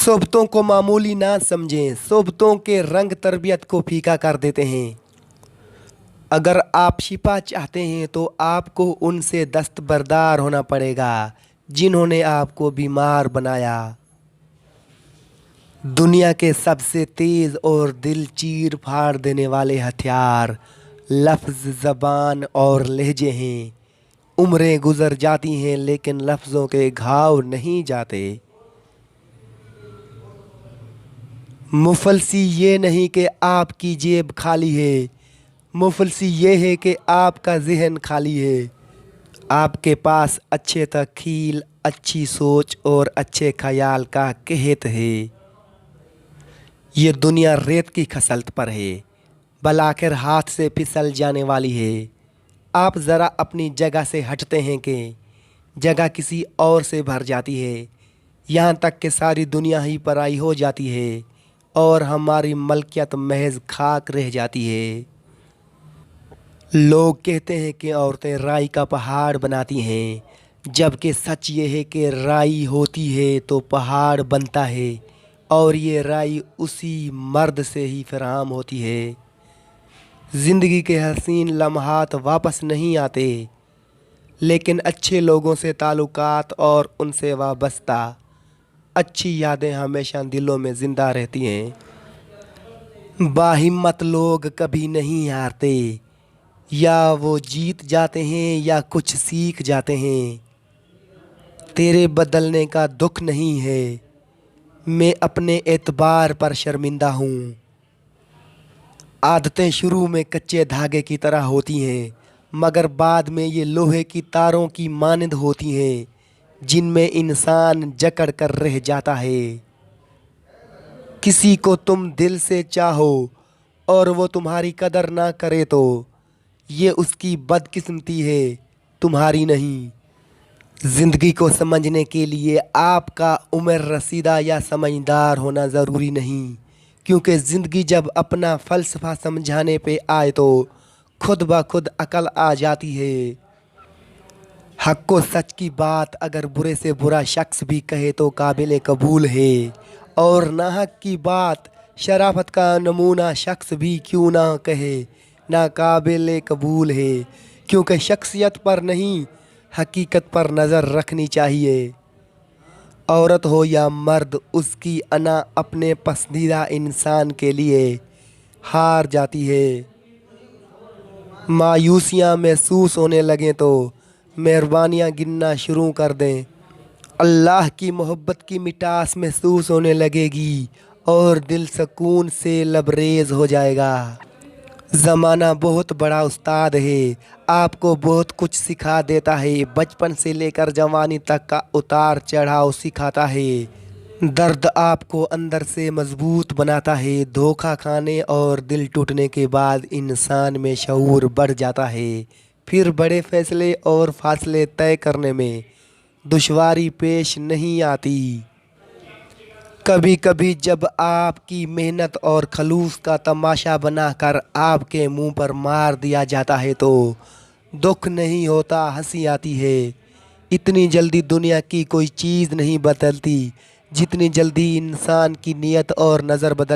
सोबतों को मामूली ना समझें, सोबतों के रंग तरबियत को फीका कर देते हैं। अगर आप शिफा चाहते हैं तो आपको उनसे दस्तबरदार होना पड़ेगा जिन्होंने आपको बीमार बनाया। दुनिया के सबसे तेज़ और दिल चीर फाड़ देने वाले हथियार लफ्ज़, ज़बान और लहजे हैं। उम्रें गुज़र जाती हैं लेकिन लफ्ज़ों के घाव नहीं जाते। मुफलसी ये नहीं कि आपकी जेब खाली है, मुफलसी ये है कि आपका ज़हन खाली है। आपके पास अच्छे तख़ील, अच्छी सोच और अच्छे ख़याल का कहत है। ये दुनिया रेत की खसलत पर है, बल आखिर हाथ से फिसल जाने वाली है। आप ज़रा अपनी जगह से हटते हैं कि जगह किसी और से भर जाती है, यहाँ तक कि सारी दुनिया ही पराई हो जाती है और हमारी मलकियत महज खाक रह जाती है। लोग कहते हैं कि औरतें राई का पहाड़ बनाती हैं, जबकि सच ये है कि राई होती है तो पहाड़ बनता है और ये राई उसी मर्द से ही फराहम होती है। ज़िंदगी के हसीन लम्हात वापस नहीं आते, लेकिन अच्छे लोगों से ताल्लुकात और उनसे वाबस्ता अच्छी यादें हमेशा दिलों में ज़िंदा रहती हैं। बाहिम्मत लोग कभी नहीं हारते, या वो जीत जाते हैं या कुछ सीख जाते हैं। तेरे बदलने का दुख नहीं है, मैं अपने एतबार पर शर्मिंदा हूँ। आदतें शुरू में कच्चे धागे की तरह होती हैं, मगर बाद में ये लोहे की तारों की मानंद होती हैं जिनमें इंसान जकड़ कर रह जाता है। किसी को तुम दिल से चाहो और वो तुम्हारी कदर ना करे तो ये उसकी बदकिस्मती है, तुम्हारी नहीं। ज़िंदगी को समझने के लिए आपका उम्र रसीदा या समझदार होना ज़रूरी नहीं, क्योंकि ज़िंदगी जब अपना फ़लसफ़ा समझाने पे आए तो खुद ब खुद अकल आ जाती है। हक़ व सच की बात अगर बुरे से बुरा शख्स भी कहे तो काबिल कबूल है, और नाहक की बात शराफत का नमूना शख्स भी क्यों ना कहे नाकाबिल कबूल है। क्योंकि शख्सियत पर नहीं, हकीकत पर नज़र रखनी चाहिए। औरत हो या मर्द, उसकी अना अपने पसंदीदा इंसान के लिए हार जाती है। मायूसियाँ महसूस होने लगें तो मेहरबानियाँ गिनना शुरू कर दें। अल्लाह की मोहब्बत की मिठास महसूस होने लगेगी और दिल सुकून से लबरेज हो जाएगा। ज़माना बहुत बड़ा उस्ताद है, आपको बहुत कुछ सिखा देता है। बचपन से लेकर जवानी तक का उतार चढ़ाव सिखाता है। दर्द आपको अंदर से मजबूत बनाता है। धोखा खाने और दिल टूटने के बाद इंसान में शऊर बढ़ जाता है। फिर बड़े फैसले और फासले तय करने में दुश्वारी पेश नहीं आती। कभी कभी जब आपकी मेहनत और खलूस का तमाशा बनाकर आपके मुंह पर मार दिया जाता है तो दुख नहीं होता, हंसी आती है। इतनी जल्दी दुनिया की कोई चीज़ नहीं बदलती जितनी जल्दी इंसान की नीयत और नज़र बदल